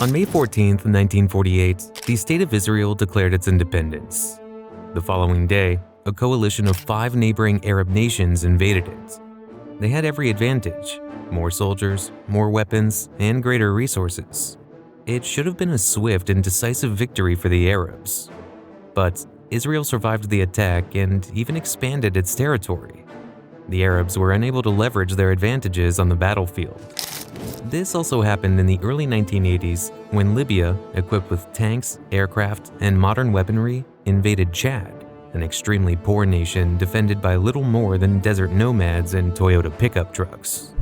On May 14, 1948, the State of Israel declared its independence. The following day, a coalition of 5 neighboring Arab nations invaded it. They had every advantage: more soldiers, more weapons, and greater resources. It should have been a swift and decisive victory for the Arabs. But Israel survived the attack and even expanded its territory. The Arabs were unable to leverage their advantages on the battlefield. This also happened in the early 1980s when Libya, equipped with tanks, aircraft, and modern weaponry, invaded Chad, an extremely poor nation defended by little more than desert nomads and Toyota pickup trucks.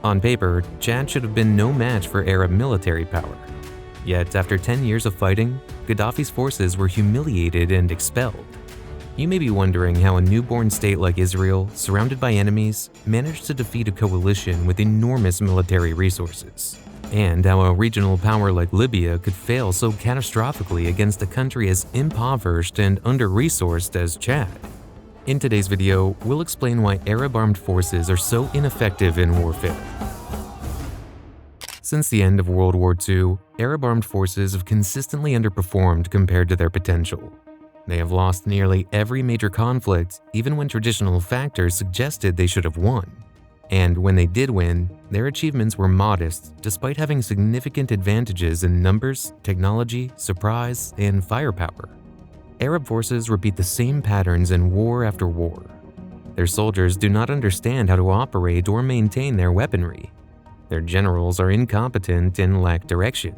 On paper, Chad should have been no match for Arab military power. Yet after 10 years of fighting, Gaddafi's forces were humiliated and expelled. You may be wondering how a newborn state like Israel, surrounded by enemies, managed to defeat a coalition with enormous military resources, and how a regional power like Libya could fail so catastrophically against a country as impoverished and under-resourced as Chad. In today's video, we'll explain why Arab armed forces are so ineffective in warfare. Since the end of World War II, Arab armed forces have consistently underperformed compared to their potential. They have lost nearly every major conflict, even when traditional factors suggested they should have won. And when they did win, their achievements were modest, despite having significant advantages in numbers, technology, surprise, and firepower. Arab forces repeat the same patterns in war after war. Their soldiers do not understand how to operate or maintain their weaponry. Their generals are incompetent and lack direction.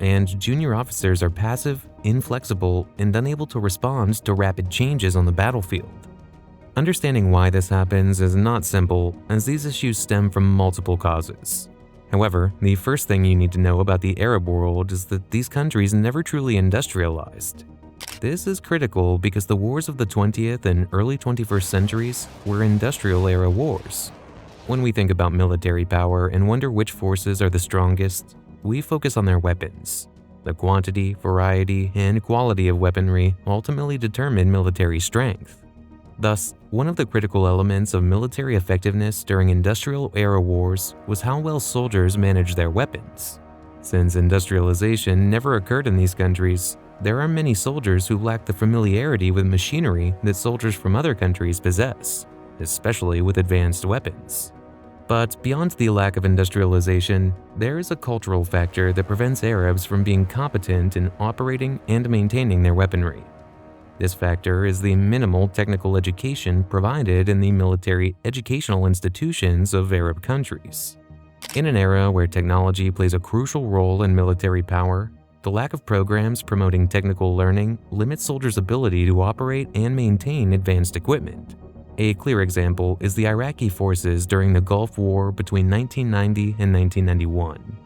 And junior officers are passive, inflexible, and unable to respond to rapid changes on the battlefield. Understanding why this happens is not simple, as these issues stem from multiple causes. However, the first thing you need to know about the Arab world is that these countries never truly industrialized. This is critical because the wars of the 20th and early 21st centuries were industrial-era wars. When we think about military power and wonder which forces are the strongest, we focus on their weapons. The quantity, variety, and quality of weaponry ultimately determine military strength. Thus, one of the critical elements of military effectiveness during industrial-era wars was how well soldiers managed their weapons. Since industrialization never occurred in these countries, there are many soldiers who lack the familiarity with machinery that soldiers from other countries possess, especially with advanced weapons. But beyond the lack of industrialization, there is a cultural factor that prevents Arabs from being competent in operating and maintaining their weaponry. This factor is the minimal technical education provided in the military educational institutions of Arab countries. In an era where technology plays a crucial role in military power, the lack of programs promoting technical learning limits soldiers' ability to operate and maintain advanced equipment. A clear example is the Iraqi forces during the Gulf War between 1990 and 1991.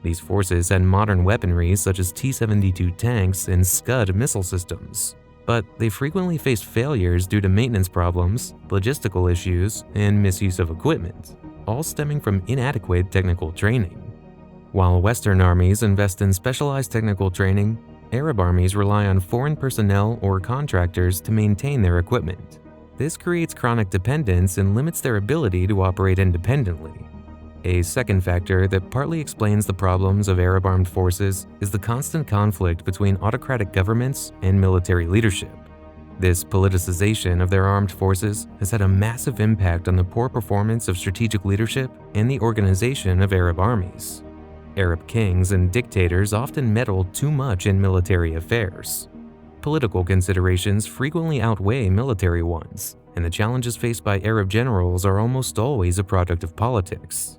These forces had modern weaponry such as T-72 tanks and Scud missile systems, but they frequently faced failures due to maintenance problems, logistical issues, and misuse of equipment, all stemming from inadequate technical training. While Western armies invest in specialized technical training, Arab armies rely on foreign personnel or contractors to maintain their equipment. This creates chronic dependence and limits their ability to operate independently. A second factor that partly explains the problems of Arab armed forces is the constant conflict between autocratic governments and military leadership. This politicization of their armed forces has had a massive impact on the poor performance of strategic leadership and the organization of Arab armies. Arab kings and dictators often meddle too much in military affairs. Political considerations frequently outweigh military ones, and the challenges faced by Arab generals are almost always a product of politics.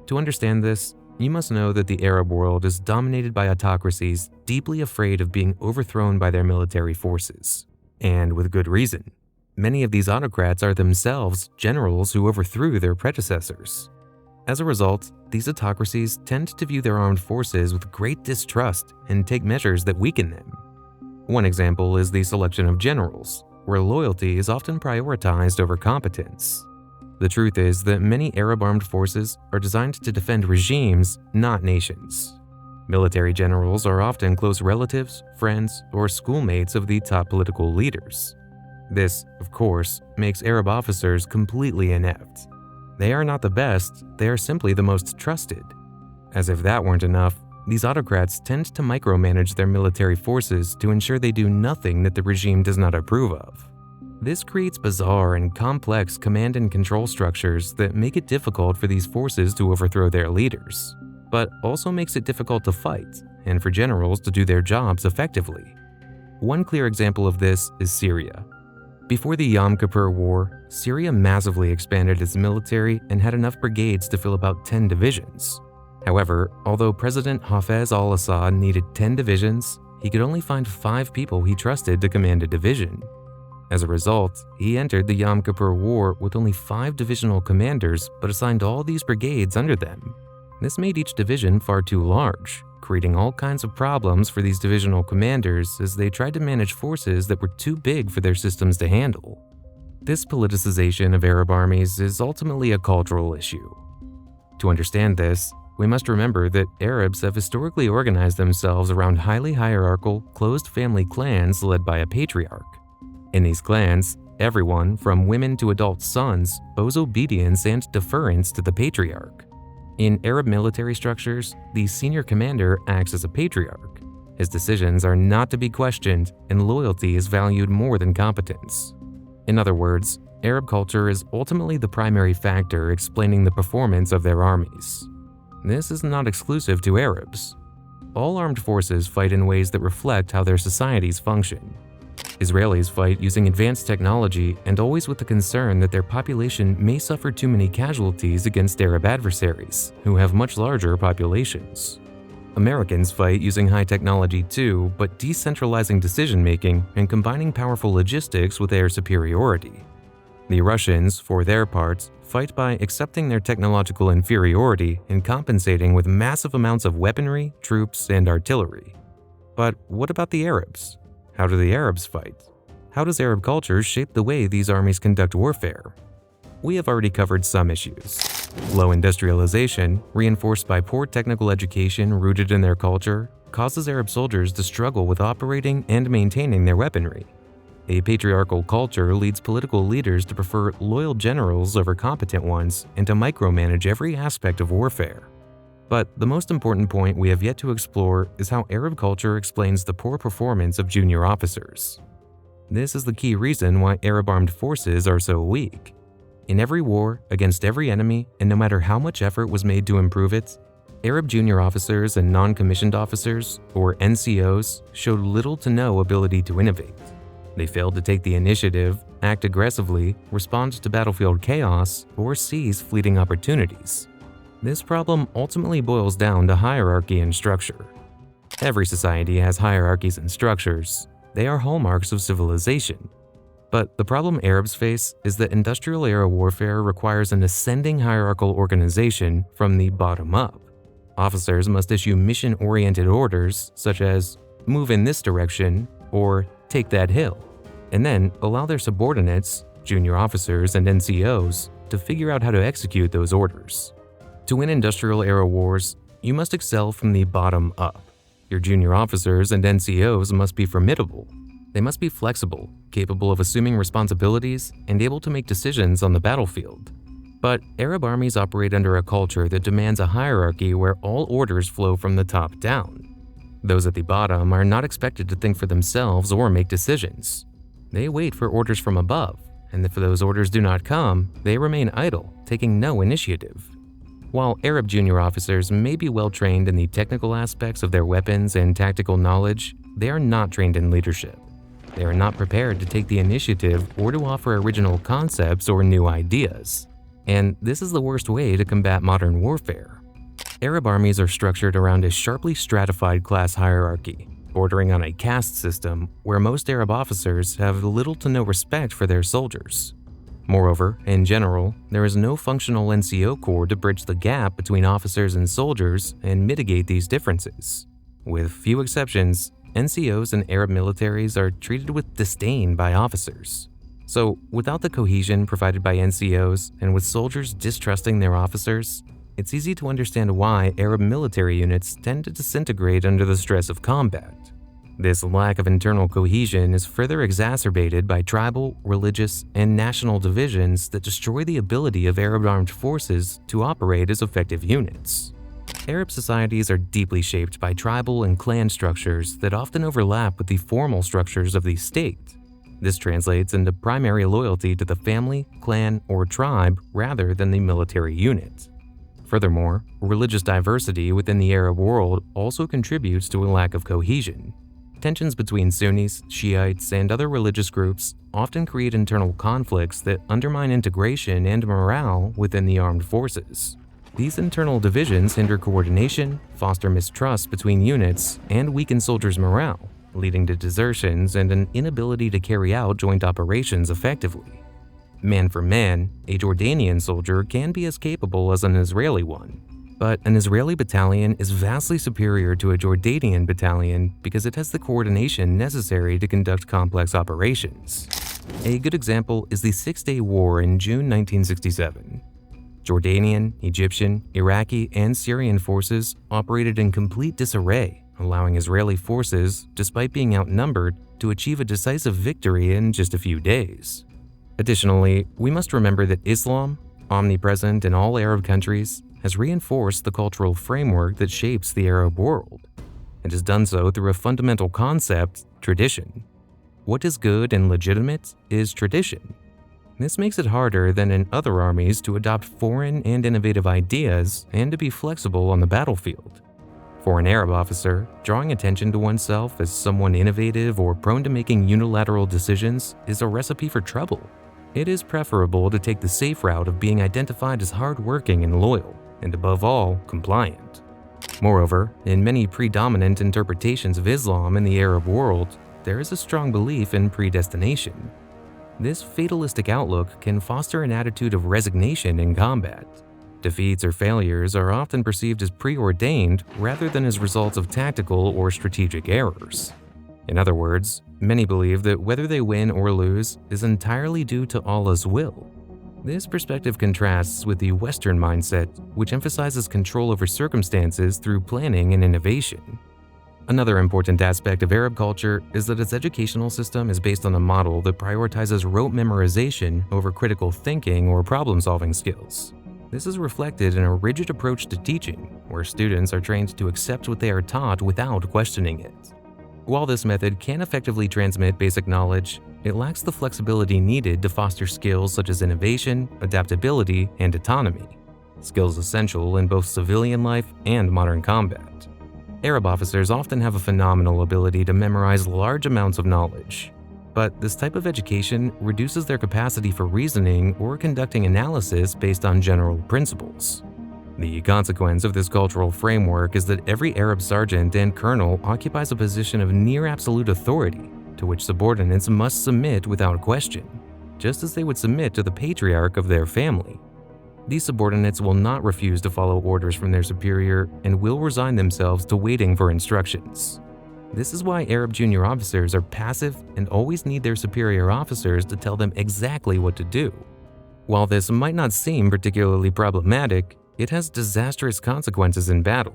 To understand this, you must know that the Arab world is dominated by autocracies deeply afraid of being overthrown by their military forces. And with good reason. Many of these autocrats are themselves generals who overthrew their predecessors. As a result, these autocracies tend to view their armed forces with great distrust and take measures that weaken them. One example is the selection of generals, where loyalty is often prioritized over competence. The truth is that many Arab armed forces are designed to defend regimes, not nations. Military generals are often close relatives, friends, or schoolmates of the top political leaders. This, of course, makes Arab officers completely inept. They are not the best, they are simply the most trusted. As if that weren't enough, These autocrats tend to micromanage their military forces to ensure they do nothing that the regime does not approve of. This creates bizarre and complex command and control structures that make it difficult for these forces to overthrow their leaders, but also makes it difficult to fight and for generals to do their jobs effectively. One clear example of this is Syria. Before the Yom Kippur War, Syria massively expanded its military and had enough brigades to fill about 10 divisions. However, although President Hafez al-Assad needed 10 divisions, he could only find 5 people he trusted to command a division. As a result, he entered the Yom Kippur War with only 5 divisional commanders but assigned all these brigades under them. This made each division far too large, creating all kinds of problems for these divisional commanders as they tried to manage forces that were too big for their systems to handle. This politicization of Arab armies is ultimately a cultural issue. To understand this, we must remember that Arabs have historically organized themselves around highly hierarchical, closed family clans led by a patriarch. In these clans, everyone, from women to adult sons, owes obedience and deference to the patriarch. In Arab military structures, the senior commander acts as a patriarch. His decisions are not to be questioned, and loyalty is valued more than competence. In other words, Arab culture is ultimately the primary factor explaining the performance of their armies. This is not exclusive to Arabs. All armed forces fight in ways that reflect how their societies function. Israelis fight using advanced technology and always with the concern that their population may suffer too many casualties against Arab adversaries, who have much larger populations. Americans fight using high technology too, but decentralizing decision-making and combining powerful logistics with air superiority. The Russians, for their part, fight by accepting their technological inferiority and compensating with massive amounts of weaponry, troops, and artillery. But what about the Arabs? How do the Arabs fight? How does Arab culture shape the way these armies conduct warfare? We have already covered some issues. Low industrialization, reinforced by poor technical education rooted in their culture, causes Arab soldiers to struggle with operating and maintaining their weaponry. A patriarchal culture leads political leaders to prefer loyal generals over competent ones and to micromanage every aspect of warfare. But the most important point we have yet to explore is how Arab culture explains the poor performance of junior officers. This is the key reason why Arab armed forces are so weak. In every war, against every enemy, and no matter how much effort was made to improve it, Arab junior officers and non-commissioned officers, or NCOs, showed little to no ability to innovate. They failed to take the initiative, act aggressively, respond to battlefield chaos, or seize fleeting opportunities. This problem ultimately boils down to hierarchy and structure. Every society has hierarchies and structures. They are hallmarks of civilization. But the problem Arabs face is that industrial-era warfare requires an ascending hierarchical organization from the bottom up. Officers must issue mission-oriented orders such as, "Move in this direction," or "Take that hill," and then allow their subordinates, junior officers and NCOs, to figure out how to execute those orders. To win industrial-era wars, you must excel from the bottom up. Your junior officers and NCOs must be formidable. They must be flexible, capable of assuming responsibilities, and able to make decisions on the battlefield. But Arab armies operate under a culture that demands a hierarchy where all orders flow from the top down. Those at the bottom are not expected to think for themselves or make decisions. They wait for orders from above, and if those orders do not come, they remain idle, taking no initiative. While Arab junior officers may be well trained in the technical aspects of their weapons and tactical knowledge, they are not trained in leadership. They are not prepared to take the initiative or to offer original concepts or new ideas. And this is the worst way to combat modern warfare. Arab armies are structured around a sharply stratified class hierarchy, bordering on a caste system where most Arab officers have little to no respect for their soldiers. Moreover, in general, there is no functional NCO corps to bridge the gap between officers and soldiers and mitigate these differences. With few exceptions, NCOs and Arab militaries are treated with disdain by officers. So, without the cohesion provided by NCOs and with soldiers distrusting their officers, it's easy to understand why Arab military units tend to disintegrate under the stress of combat. This lack of internal cohesion is further exacerbated by tribal, religious, and national divisions that destroy the ability of Arab armed forces to operate as effective units. Arab societies are deeply shaped by tribal and clan structures that often overlap with the formal structures of the state. This translates into primary loyalty to the family, clan, or tribe rather than the military unit. Furthermore, religious diversity within the Arab world also contributes to a lack of cohesion. Tensions between Sunnis, Shiites, and other religious groups often create internal conflicts that undermine integration and morale within the armed forces. These internal divisions hinder coordination, foster mistrust between units, and weaken soldiers' morale, leading to desertions and an inability to carry out joint operations effectively. Man for man, a Jordanian soldier can be as capable as an Israeli one, but an Israeli battalion is vastly superior to a Jordanian battalion because it has the coordination necessary to conduct complex operations. A good example is the Six-Day War in June 1967. Jordanian, Egyptian, Iraqi, and Syrian forces operated in complete disarray, allowing Israeli forces, despite being outnumbered, to achieve a decisive victory in just a few days. Additionally, we must remember that Islam, omnipresent in all Arab countries, has reinforced the cultural framework that shapes the Arab world. It has done so through a fundamental concept, tradition. What is good and legitimate is tradition. This makes it harder than in other armies to adopt foreign and innovative ideas and to be flexible on the battlefield. For an Arab officer, drawing attention to oneself as someone innovative or prone to making unilateral decisions is a recipe for trouble. It is preferable to take the safe route of being identified as hardworking and loyal, and above all, compliant. Moreover, in many predominant interpretations of Islam in the Arab world, there is a strong belief in predestination. This fatalistic outlook can foster an attitude of resignation in combat. Defeats or failures are often perceived as preordained rather than as results of tactical or strategic errors. In other words, many believe that whether they win or lose is entirely due to Allah's will. This perspective contrasts with the Western mindset, which emphasizes control over circumstances through planning and innovation. Another important aspect of Arab culture is that its educational system is based on a model that prioritizes rote memorization over critical thinking or problem-solving skills. This is reflected in a rigid approach to teaching, where students are trained to accept what they are taught without questioning it. While this method can effectively transmit basic knowledge, it lacks the flexibility needed to foster skills such as innovation, adaptability, and autonomy, skills essential in both civilian life and modern combat. Arab officers often have a phenomenal ability to memorize large amounts of knowledge, but this type of education reduces their capacity for reasoning or conducting analysis based on general principles. The consequence of this cultural framework is that every Arab sergeant and colonel occupies a position of near absolute authority, to which subordinates must submit without question, just as they would submit to the patriarch of their family. These subordinates will not refuse to follow orders from their superior and will resign themselves to waiting for instructions. This is why Arab junior officers are passive and always need their superior officers to tell them exactly what to do. While this might not seem particularly problematic, it has disastrous consequences in battle,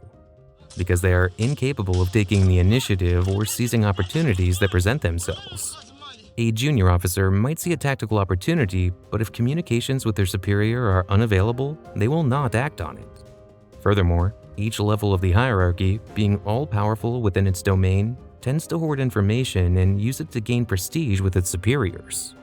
because they are incapable of taking the initiative or seizing opportunities that present themselves. A junior officer might see a tactical opportunity, but if communications with their superior are unavailable, they will not act on it. Furthermore, each level of the hierarchy, being all-powerful within its domain, tends to hoard information and use it to gain prestige with its superiors.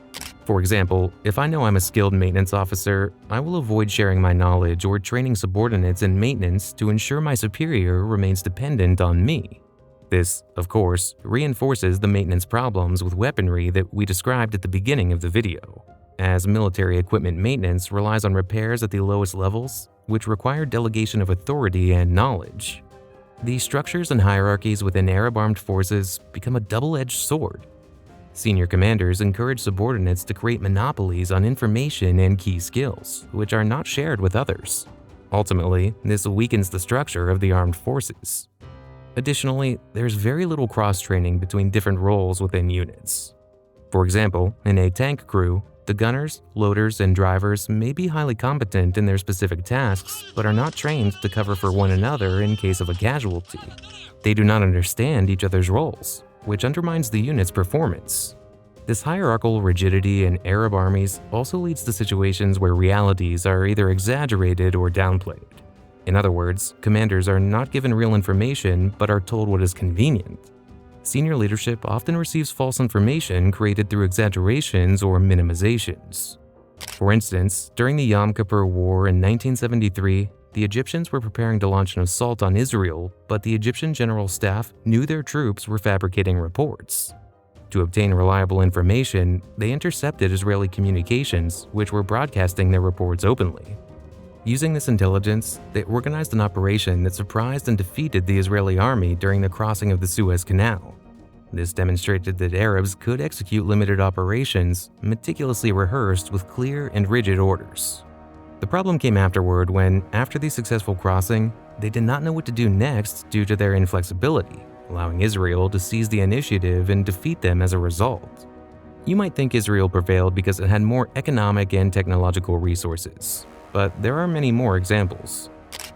For example, if I know I'm a skilled maintenance officer, I will avoid sharing my knowledge or training subordinates in maintenance to ensure my superior remains dependent on me. This, of course, reinforces the maintenance problems with weaponry that we described at the beginning of the video, as military equipment maintenance relies on repairs at the lowest levels, which require delegation of authority and knowledge. These structures and hierarchies within Arab armed forces become a double-edged sword. Senior commanders encourage subordinates to create monopolies on information and key skills, which are not shared with others. Ultimately, this weakens the structure of the armed forces. Additionally, there's very little cross-training between different roles within units. For example, in a tank crew, the gunners, loaders, and drivers may be highly competent in their specific tasks, but are not trained to cover for one another in case of a casualty. They do not understand each other's roles, which undermines the unit's performance. This hierarchical rigidity in Arab armies also leads to situations where realities are either exaggerated or downplayed. In other words, commanders are not given real information but are told what is convenient. Senior leadership often receives false information created through exaggerations or minimizations. For instance, during the Yom Kippur War in 1973, the Egyptians were preparing to launch an assault on Israel, but the Egyptian general staff knew their troops were fabricating reports. To obtain reliable information, they intercepted Israeli communications, which were broadcasting their reports openly. Using this intelligence, they organized an operation that surprised and defeated the Israeli army during the crossing of the Suez Canal. This demonstrated that Arabs could execute limited operations, meticulously rehearsed with clear and rigid orders. The problem came afterward when, after the successful crossing, they did not know what to do next due to their inflexibility, allowing Israel to seize the initiative and defeat them as a result. You might think Israel prevailed because it had more economic and technological resources, but there are many more examples.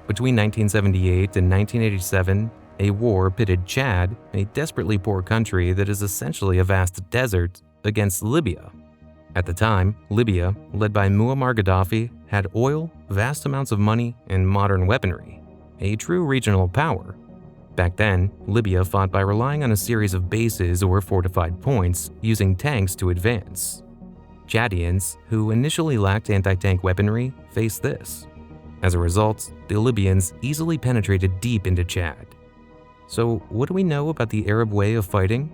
Between 1978 and 1987, a war pitted Chad, a desperately poor country that is essentially a vast desert, against Libya. At the time, Libya, led by Muammar Gaddafi, had oil, vast amounts of money, and modern weaponry, a true regional power. Back then, Libya fought by relying on a series of bases or fortified points using tanks to advance. Chadians, who initially lacked anti-tank weaponry, faced this. As a result, the Libyans easily penetrated deep into Chad. So, what do we know about the Arab way of fighting?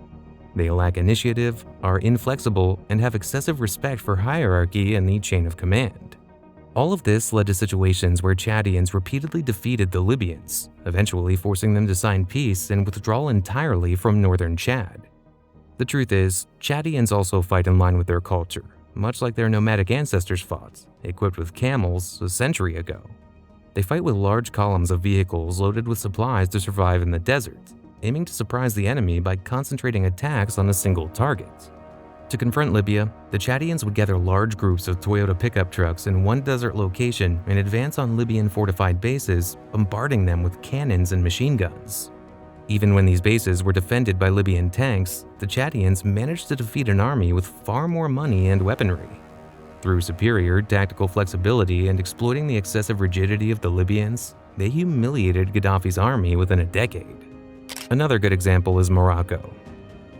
They lack initiative, are inflexible, and have excessive respect for hierarchy and the chain of command. All of this led to situations where Chadians repeatedly defeated the Libyans, eventually forcing them to sign peace and withdraw entirely from northern Chad. The truth is, Chadians also fight in line with their culture, much like their nomadic ancestors fought, equipped with camels a century ago. They fight with large columns of vehicles loaded with supplies to survive in the desert, aiming to surprise the enemy by concentrating attacks on a single target. To confront Libya, the Chadians would gather large groups of Toyota pickup trucks in one desert location and advance on Libyan fortified bases, bombarding them with cannons and machine guns. Even when these bases were defended by Libyan tanks, the Chadians managed to defeat an army with far more money and weaponry. Through superior tactical flexibility and exploiting the excessive rigidity of the Libyans, they humiliated Gaddafi's army within a decade. Another good example is Morocco.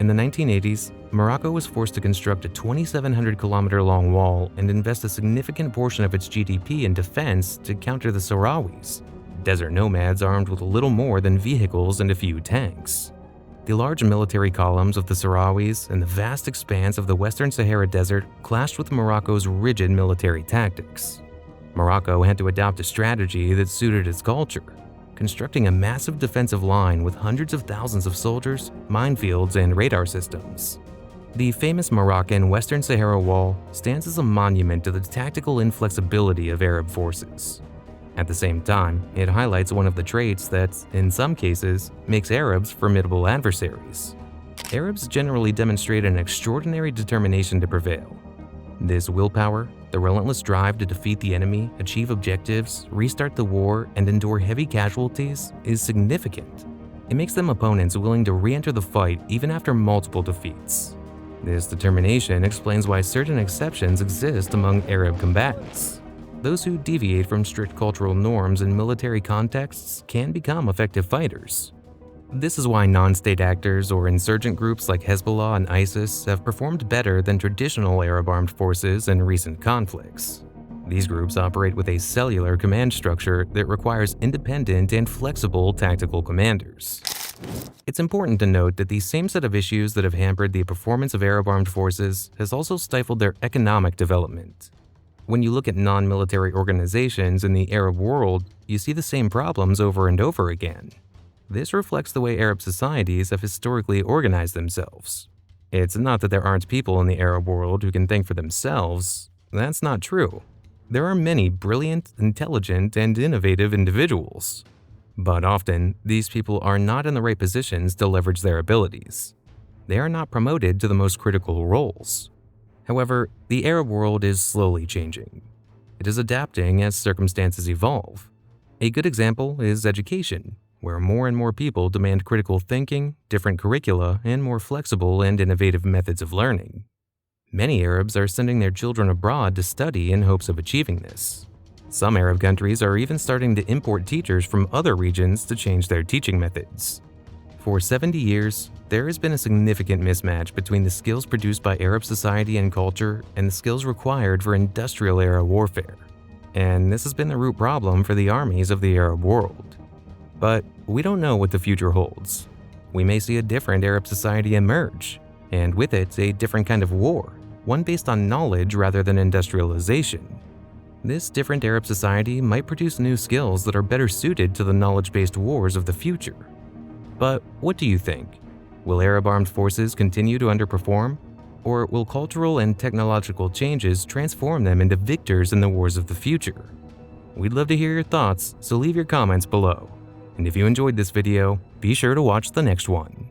In the 1980s, Morocco was forced to construct a 2,700-kilometer-long wall and invest a significant portion of its GDP in defense to counter the Sahrawis, desert nomads armed with little more than vehicles and a few tanks. The large military columns of the Sahrawis and the vast expanse of the Western Sahara Desert clashed with Morocco's rigid military tactics. Morocco had to adopt a strategy that suited its culture, constructing a massive defensive line with hundreds of thousands of soldiers, minefields, and radar systems. The famous Moroccan Western Sahara Wall stands as a monument to the tactical inflexibility of Arab forces. At the same time, it highlights one of the traits that, in some cases, makes Arabs formidable adversaries. Arabs generally demonstrate an extraordinary determination to prevail. This willpower, the relentless drive to defeat the enemy, achieve objectives, restart the war, and endure heavy casualties, is significant. It makes them opponents willing to re-enter the fight even after multiple defeats. This determination explains why certain exceptions exist among Arab combatants. Those who deviate from strict cultural norms in military contexts can become effective fighters. This is why non-state actors or insurgent groups like Hezbollah and ISIS have performed better than traditional Arab armed forces in recent conflicts. These groups operate with a cellular command structure that requires independent and flexible tactical commanders. It's important to note that the same set of issues that have hampered the performance of Arab armed forces has also stifled their economic development. When you look at non-military organizations in the Arab world, you see the same problems over and over again. This reflects the way Arab societies have historically organized themselves. It's not that there aren't people in the Arab world who can think for themselves. That's not true. There are many brilliant, intelligent, and innovative individuals. But often, these people are not in the right positions to leverage their abilities. They are not promoted to the most critical roles. However, the Arab world is slowly changing. It is adapting as circumstances evolve. A good example is education, where more and more people demand critical thinking, different curricula, and more flexible and innovative methods of learning. Many Arabs are sending their children abroad to study in hopes of achieving this. Some Arab countries are even starting to import teachers from other regions to change their teaching methods. For 70 years, there has been a significant mismatch between the skills produced by Arab society and culture and the skills required for industrial-era warfare. And this has been the root problem for the armies of the Arab world. But we don't know what the future holds. We may see a different Arab society emerge, and with it, a different kind of war, one based on knowledge rather than industrialization. This different Arab society might produce new skills that are better suited to the knowledge-based wars of the future. But what do you think? Will Arab armed forces continue to underperform? Or will cultural and technological changes transform them into victors in the wars of the future? We'd love to hear your thoughts, so leave your comments below. And if you enjoyed this video, be sure to watch the next one.